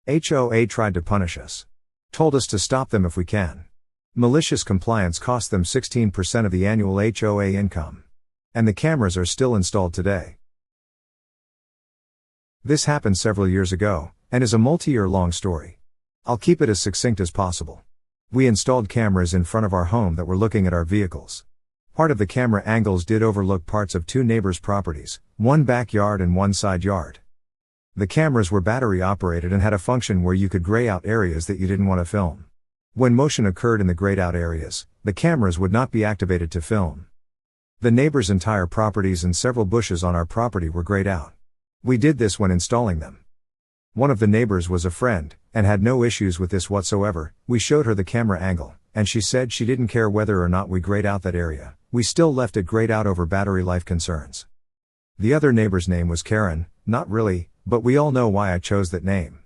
HOA tried to punish us. Told us to stop them if we can. Malicious compliance cost them 16% of the annual HOA income. And the cameras are still installed today. This happened several years ago, and is a multi-year long story. I'll keep it as succinct as possible. We installed cameras in front of our home that were looking at our vehicles. Part of the camera angles did overlook parts of two neighbors' properties, one backyard and one side yard. The cameras were battery operated and had a function where you could gray out areas that you didn't want to film. When motion occurred in the grayed out areas, the cameras would not be activated to film. The neighbor's entire properties and several bushes on our property were grayed out. We did this when installing them. One of the neighbors was a friend, and had no issues with this whatsoever. We showed her the camera angle, and she said she didn't care whether or not we grayed out that area. We still left it grayed out over battery life concerns. The other neighbor's name was Karen, not really, but we all know why I chose that name.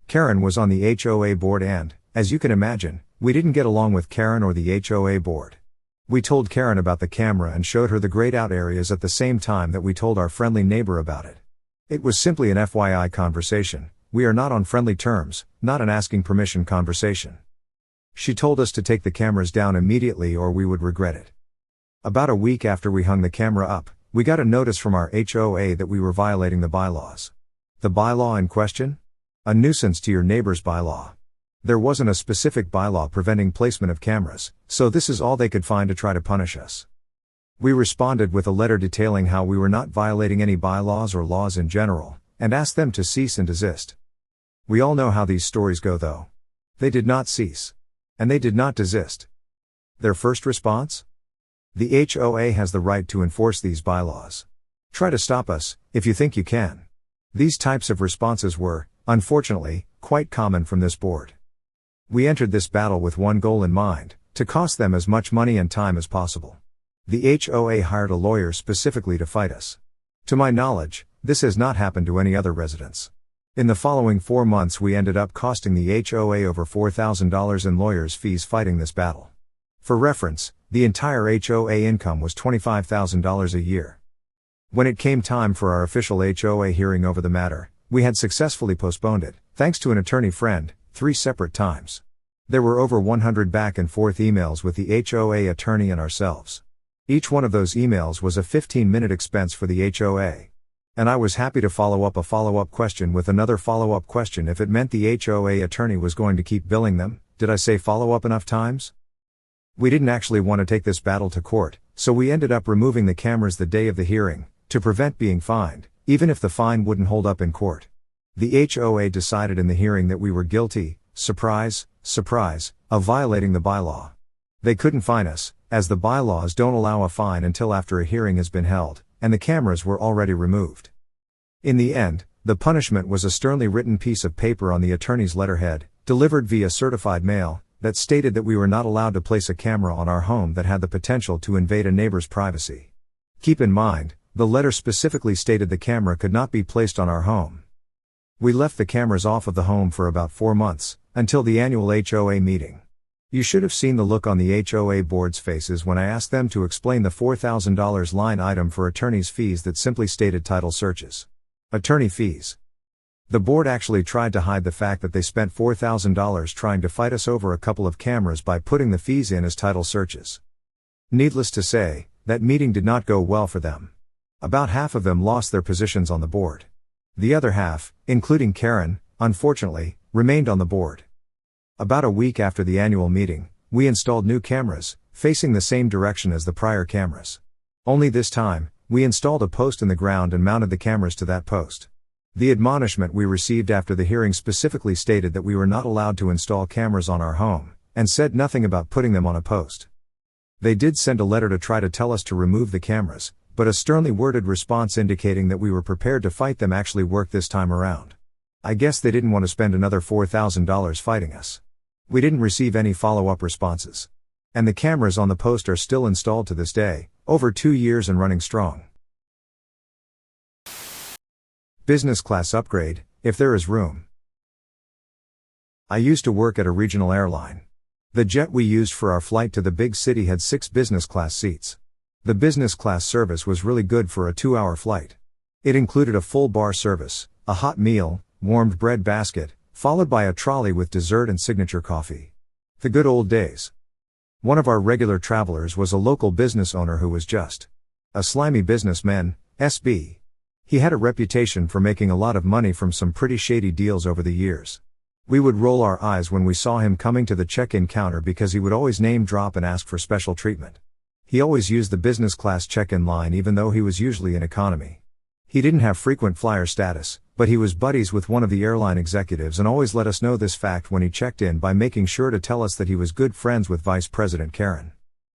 Karen was on the HOA board and, as you can imagine, we didn't get along with Karen or the HOA board. We told Karen about the camera and showed her the grayed out areas at the same time that we told our friendly neighbor about it. It was simply an FYI conversation. We are not on friendly terms, not an asking permission conversation. She told us to take the cameras down immediately or we would regret it. About a week after we hung the camera up, we got a notice from our HOA that we were violating the bylaws. The bylaw in question? A nuisance to your neighbor's bylaw. There wasn't a specific bylaw preventing placement of cameras, so this is all they could find to try to punish us. We responded with a letter detailing how we were not violating any bylaws or laws in general, and asked them to cease and desist. We all know how these stories go though. They did not cease. And they did not desist. Their first response? The HOA has the right to enforce these bylaws. Try to stop us, if you think you can. These types of responses were, unfortunately, quite common from this board. We entered this battle with one goal in mind, to cost them as much money and time as possible. The HOA hired a lawyer specifically to fight us. To my knowledge, this has not happened to any other residents. In the following 4 months we ended up costing the HOA over $4,000 in lawyers' fees fighting this battle. For reference, the entire HOA income was $25,000 a year. When it came time for our official HOA hearing over the matter, we had successfully postponed it, thanks to an attorney friend, 3 separate times. There were over 100 back and forth emails with the HOA attorney and ourselves. Each one of those emails was a 15-minute expense for the HOA. And I was happy to follow up a follow-up question with another follow-up question if it meant the HOA attorney was going to keep billing them. Did I say follow up enough times? We didn't actually want to take this battle to court, so we ended up removing the cameras the day of the hearing, to prevent being fined, even if the fine wouldn't hold up in court. The HOA decided in the hearing that we were guilty, surprise, surprise, of violating the bylaw. They couldn't fine us, as the bylaws don't allow a fine until after a hearing has been held, and the cameras were already removed. In the end, the punishment was a sternly written piece of paper on the attorney's letterhead, delivered via certified mail, that stated that we were not allowed to place a camera on our home that had the potential to invade a neighbor's privacy. Keep in mind, the letter specifically stated the camera could not be placed on our home. We left the cameras off of the home for about 4 months, until the annual HOA meeting. You should have seen the look on the HOA board's faces when I asked them to explain the $4,000 line item for attorney's fees that simply stated title searches. Attorney fees. The board actually tried to hide the fact that they spent $4,000 trying to fight us over a couple of cameras by putting the fees in as title searches. Needless to say, that meeting did not go well for them. About half of them lost their positions on the board. The other half, including Karen, unfortunately, remained on the board. About a week after the annual meeting, we installed new cameras, facing the same direction as the prior cameras. Only this time, we installed a post in the ground and mounted the cameras to that post. The admonishment we received after the hearing specifically stated that we were not allowed to install cameras on our home, and said nothing about putting them on a post. They did send a letter to try to tell us to remove the cameras, but a sternly worded response indicating that we were prepared to fight them actually worked this time around. I guess they didn't want to spend another $4,000 fighting us. We didn't receive any follow-up responses. And the cameras on the post are still installed to this day, over 2 years and running strong. Business class upgrade, if there is room. I used to work at a regional airline. The jet we used for our flight to the big city had 6 business class seats. The business class service was really good for a 2-hour flight. It included a full bar service, a hot meal, warmed bread basket, followed by a trolley with dessert and signature coffee. The good old days. One of our regular travelers was a local business owner who was just a slimy businessman, SB. He had a reputation for making a lot of money from some pretty shady deals over the years. We would roll our eyes when we saw him coming to the check-in counter because he would always name drop and ask for special treatment. He always used the business class check-in line even though he was usually in economy. He didn't have frequent flyer status, but he was buddies with one of the airline executives and always let us know this fact when he checked in by making sure to tell us that he was good friends with Vice President Karen.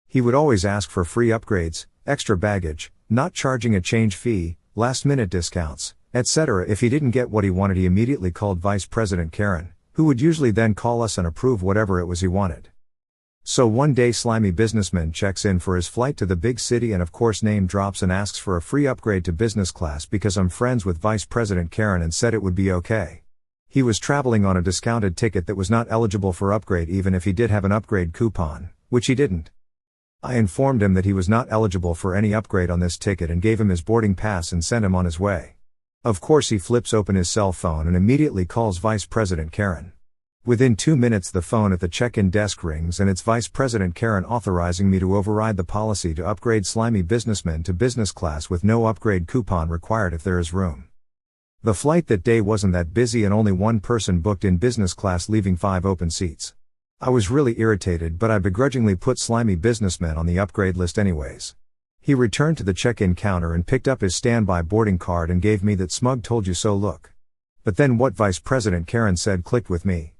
He would always ask for free upgrades, extra baggage, not charging a change fee, last-minute discounts, etc. If he didn't get what he wanted, he immediately called Vice President Karen, who would usually then call us and approve whatever it was he wanted. So one day slimy businessman checks in for his flight to the big city and of course name drops and asks for a free upgrade to business class because I'm friends with Vice President Karen and said it would be okay. He was traveling on a discounted ticket that was not eligible for upgrade even if he did have an upgrade coupon, which he didn't. I informed him that he was not eligible for any upgrade on this ticket and gave him his boarding pass and sent him on his way. Of course he flips open his cell phone and immediately calls Vice President Karen. Within 2 minutes the phone at the check-in desk rings and it's Vice President Karen authorizing me to override the policy to upgrade slimy businessmen to business class with no upgrade coupon required if there is room. The flight that day wasn't that busy and only one person booked in business class, leaving 5 open seats. I was really irritated, but I begrudgingly put slimy businessmen on the upgrade list anyways. He returned to the check-in counter and picked up his standby boarding card and gave me that smug told you so look. But then what Vice President Karen said clicked with me.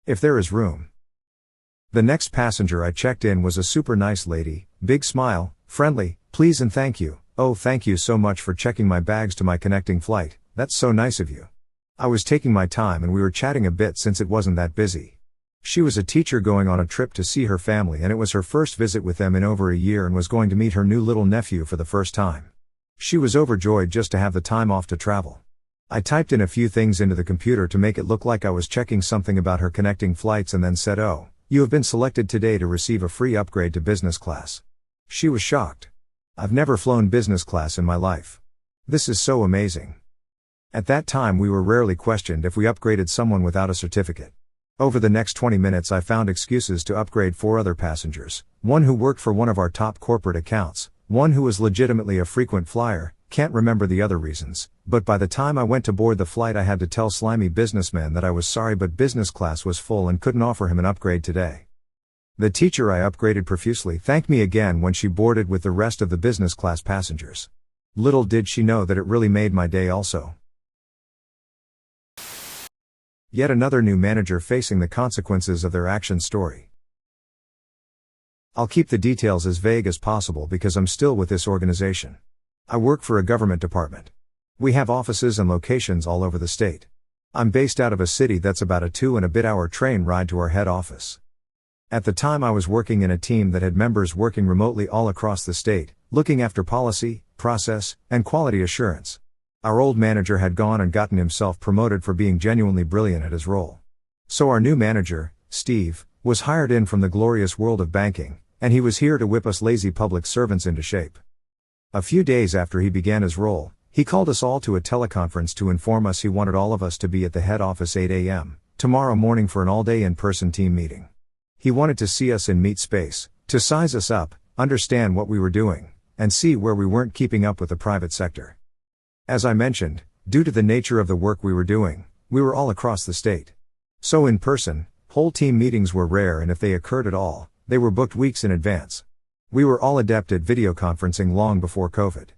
If there is room. The next passenger I checked in was a super nice lady, big smile, friendly, please and thank you. Oh, thank you so much for checking my bags to my connecting flight, that's so nice of you. I was taking my time and we were chatting a bit since it wasn't that busy. She was a teacher going on a trip to see her family and it was her first visit with them in over a year and was going to meet her new little nephew for the first time. She was overjoyed just to have the time off to travel. I typed in a few things into the computer to make it look like I was checking something about her connecting flights and then said, "Oh, you have been selected today to receive a free upgrade to business class." She was shocked. I've never flown business class in my life. This is so amazing. At that time we were rarely questioned if we upgraded someone without a certificate. Over the next 20 minutes I found excuses to upgrade 4 other passengers, one who worked for one of our top corporate accounts, one who was legitimately a frequent flyer, can't remember the other reasons, but by the time I went to board the flight I had to tell slimy businessman that I was sorry but business class was full and couldn't offer him an upgrade today. The teacher I upgraded profusely thanked me again when she boarded with the rest of the business class passengers. Little did she know that it really made my day also. Yet another new manager facing the consequences of their action story. I'll keep the details as vague as possible because I'm still with this organization. I work for a government department. We have offices and locations all over the state. I'm based out of a city that's about a 2-and-a-bit-hour train ride to our head office. At the time I was working in a team that had members working remotely all across the state, looking after policy, process, and quality assurance. Our old manager had gone and gotten himself promoted for being genuinely brilliant at his role. So our new manager, Steve, was hired in from the glorious world of banking, and he was here to whip us lazy public servants into shape. A few days after he began his role, he called us all to a teleconference to inform us he wanted all of us to be at the head office 8 a.m. tomorrow morning for an all-day in-person team meeting. He wanted to see us in meet space, to size us up, understand what we were doing, and see where we weren't keeping up with the private sector. As I mentioned, due to the nature of the work we were doing, we were all across the state. So in person, whole team meetings were rare, and if they occurred at all, they were booked weeks in advance. We were all adept at video conferencing long before COVID.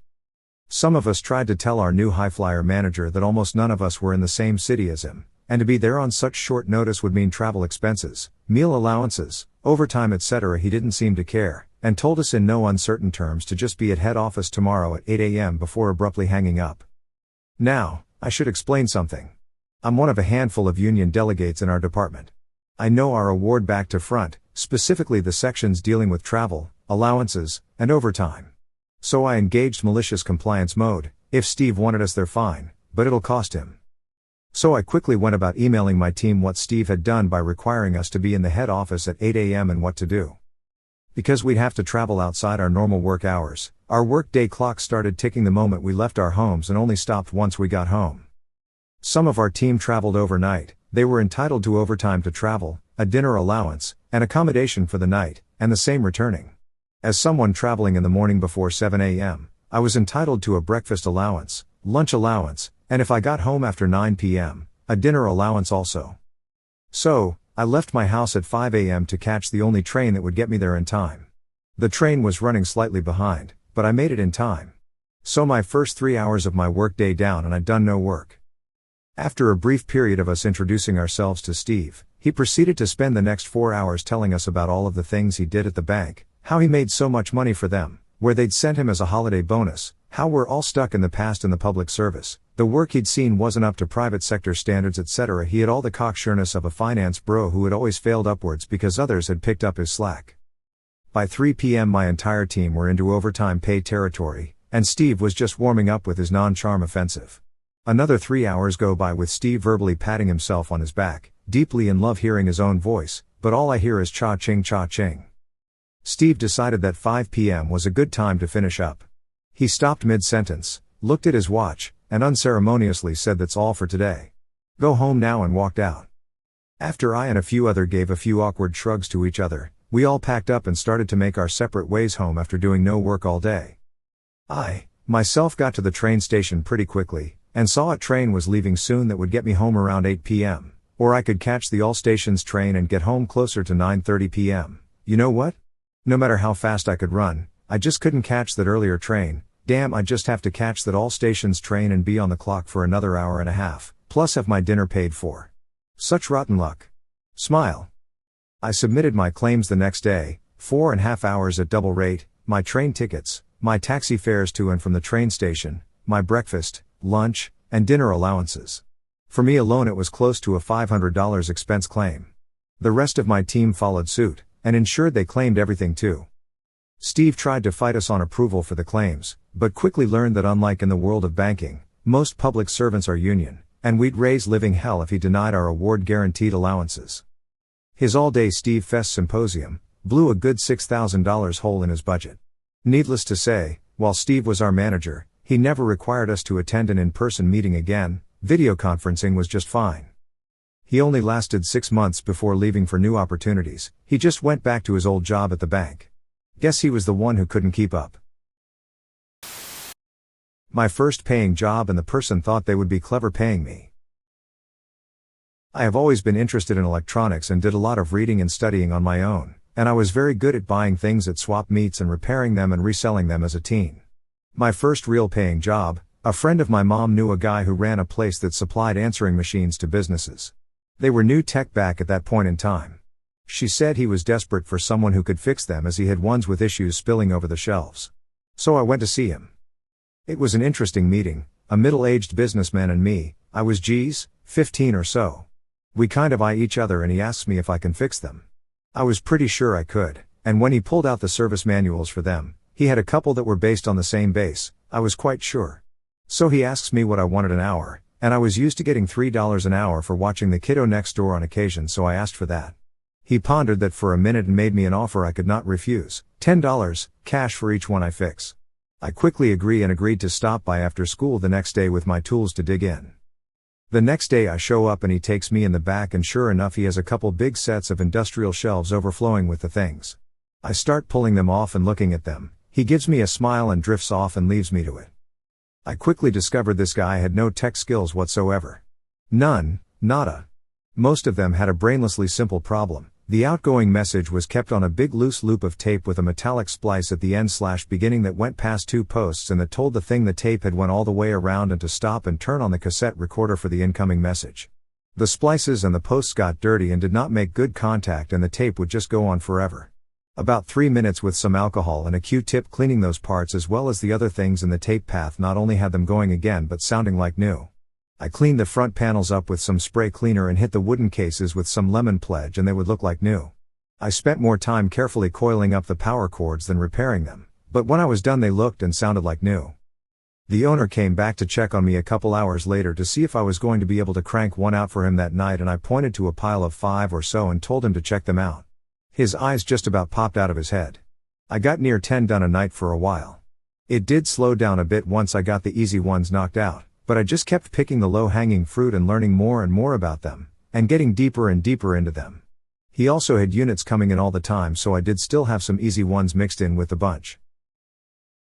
Some of us tried to tell our new high-flyer manager that almost none of us were in the same city as him, and to be there on such short notice would mean travel expenses, meal allowances, overtime etc. He didn't seem to care, and told us in no uncertain terms to just be at head office tomorrow at 8 a.m. before abruptly hanging up. Now, I should explain something. I'm one of a handful of union delegates in our department. I know our award back to front, specifically the sections dealing with travel, allowances, and overtime. So I engaged malicious compliance mode. If Steve wanted us there, fine, but it'll cost him. So I quickly went about emailing my team what Steve had done by requiring us to be in the head office at 8 a.m. and what to do. Because we'd have to travel outside our normal work hours, our workday clock started ticking the moment we left our homes and only stopped once we got home. Some of our team traveled overnight, they were entitled to overtime to travel, a dinner allowance, and accommodation for the night, and the same returning. As someone traveling in the morning before 7 a.m., I was entitled to a breakfast allowance, lunch allowance, and if I got home after 9 p.m., a dinner allowance also. So, I left my house at 5 a.m. to catch the only train that would get me there in time. The train was running slightly behind, but I made it in time. So my first 3 hours of my workday down and I'd done no work. After a brief period of us introducing ourselves to Steve, he proceeded to spend the next 4 hours telling us about all of the things he did at the bank, how he made so much money for them, where they'd sent him as a holiday bonus, how we're all stuck in the past in the public service, the work he'd seen wasn't up to private sector standards, etc. He had all the cocksureness of a finance bro who had always failed upwards because others had picked up his slack. By 3 p.m. my entire team were into overtime pay territory, and Steve was just warming up with his non-charm offensive. Another 3 hours go by with Steve verbally patting himself on his back, deeply in love hearing his own voice, but all I hear is cha-ching cha-ching. Steve decided that 5 p.m. was a good time to finish up. He stopped mid-sentence, looked at his watch, and unceremoniously said that's all for today. Go home now, and walked out. After I and a few other gave a few awkward shrugs to each other, we all packed up and started to make our separate ways home after doing no work all day. I, myself, got to the train station pretty quickly, and saw a train was leaving soon that would get me home around 8 p.m., or I could catch the all stations train and get home closer to 9:30 p.m. You know what? No matter how fast I could run, I just couldn't catch that earlier train. Damn, I just have to catch that all stations train and be on the clock for another hour and a half, plus have my dinner paid for. Such rotten luck. Smile. I submitted my claims the next day, 4.5 hours at double rate, my train tickets, my taxi fares to and from the train station, my breakfast, lunch, and dinner allowances. For me alone it was close to a $500 expense claim. The rest of my team followed suit, and ensured they claimed everything too. Steve tried to fight us on approval for the claims, but quickly learned that unlike in the world of banking, most public servants are union, and we'd raise living hell if he denied our award-guaranteed allowances. His all-day Steve Fest symposium blew a good $6,000 hole in his budget. Needless to say, while Steve was our manager, he never required us to attend an in-person meeting again. Video conferencing was just fine. He only lasted 6 months before leaving for new opportunities. He just went back to his old job at the bank. Guess he was the one who couldn't keep up. My first paying job, and the person thought they would be clever paying me. I have always been interested in electronics and did a lot of reading and studying on my own, and I was very good at buying things at swap meets and repairing them and reselling them as a teen. My first real paying job, a friend of my mom knew a guy who ran a place that supplied answering machines to businesses. They were new tech back at that point in time. She said he was desperate for someone who could fix them as he had ones with issues spilling over the shelves. So I went to see him. It was an interesting meeting, a middle-aged businessman and me. I was 15 or so. We kind of eye each other and he asks me if I can fix them. I was pretty sure I could, and when he pulled out the service manuals for them, he had a couple that were based on the same base. I was quite sure. So he asks me what I wanted an hour, and I was used to getting $3 an hour for watching the kiddo next door on occasion, so I asked for that. He pondered that for a minute and made me an offer I could not refuse, $10, cash for each one I fix. I quickly agreed to stop by after school the next day with my tools to dig in. The next day I show up and he takes me in the back, and sure enough he has a couple big sets of industrial shelves overflowing with the things. I start pulling them off and looking at them. He gives me a smile and drifts off and leaves me to it. I quickly discovered this guy had no tech skills whatsoever. None, nada. Most of them had a brainlessly simple problem. The outgoing message was kept on a big loose loop of tape with a metallic splice at the end/beginning that went past 2 posts and that told the thing the tape had went all the way around and to stop and turn on the cassette recorder for the incoming message. The splices and the posts got dirty and did not make good contact, and the tape would just go on forever. About 3 minutes with some alcohol and a Q-tip cleaning those parts as well as the other things in the tape path not only had them going again but sounding like new. I cleaned the front panels up with some spray cleaner and hit the wooden cases with some lemon pledge and they would look like new. I spent more time carefully coiling up the power cords than repairing them, but when I was done they looked and sounded like new. The owner came back to check on me a couple hours later to see if I was going to be able to crank one out for him that night, and I pointed to a pile of 5 or so and told him to check them out. His eyes just about popped out of his head. I got near 10 done a night for a while. It did slow down a bit once I got the easy ones knocked out, but I just kept picking the low-hanging fruit and learning more and more about them, and getting deeper and deeper into them. He also had units coming in all the time, so I did still have some easy ones mixed in with the bunch.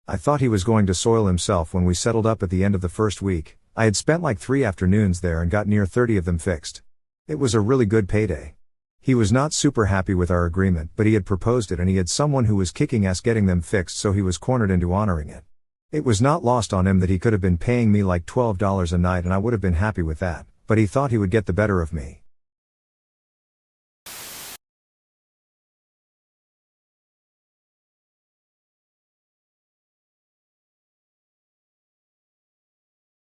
I thought he was going to soil himself when we settled up at the end of the first week. I had spent like 3 afternoons there and got near 30 of them fixed. It was a really good payday. He was not super happy with our agreement, but he had proposed it and he had someone who was kicking ass getting them fixed, so he was cornered into honoring it. It was not lost on him that he could have been paying me like $12 a night and I would have been happy with that, but he thought he would get the better of me.